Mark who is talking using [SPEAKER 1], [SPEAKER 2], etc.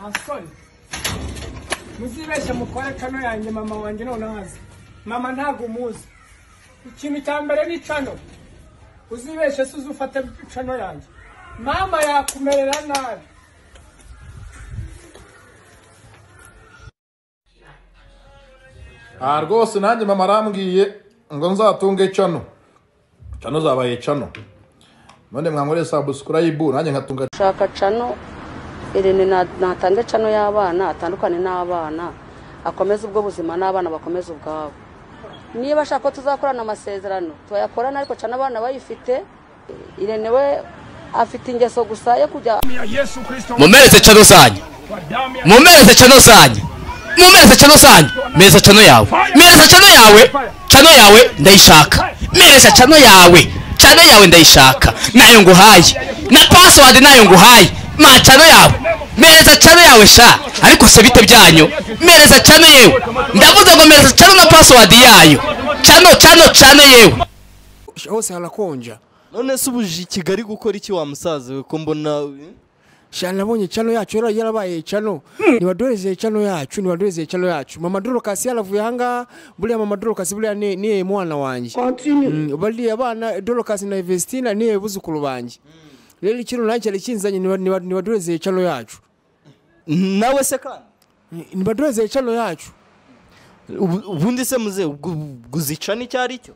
[SPEAKER 1] Nasoni. Muzibeshe mukore kano yanjye mama wanjye none hazi. Mama ntago muzi. Ikintu cyambere ni cano. Uzibeshe suzufata cano yanjye. Mama yakumerera nabi.
[SPEAKER 2] Rwose nanjye mama arambwiye ngo nzatunge cano zabaye cano none mwankoreye subscribe nanjye nkatunga
[SPEAKER 3] shaka cano Irene natange cano y'abana atandukane n'abana akomeza ubwo buzima n'abana bakomeza ubwabo niba ashaka ko tuzakorana amasezerano tuyakorana ariko cano abana bayifite Irene we afite ingeso gusa yo kujya
[SPEAKER 4] mumereze cano zanyu mumereze cano zanyu mumereze cano zanyu mereza cano yawe mereza cano yawe ndayishaka mereza cano yawe ndayishaka nayo nguhaye na password nayo nguhaye ma cano yawe mereza cano yawe sha ariko se bite byanyu mereza cano yewe ndavuze ngo mereza cano na password yayo cano yewe
[SPEAKER 5] hose harakonja
[SPEAKER 6] none se ubuje Kigali gukora iki wa musaza we ko mbona
[SPEAKER 5] shana nabonye cano yacu yarabaye cano nibadoheze cano yacu mama Dorcas yaravuye hanga buriya mama Dorcas buriya ni mwana wanje bali abana Dorcas na Vestina ni buzukuru banje rero ikintu nanjye arikinzanye nibadoheze cano yacu
[SPEAKER 6] nawe se kandi
[SPEAKER 5] nibadoheze cano yacu
[SPEAKER 6] ubundi se muze guzicana icyari cyo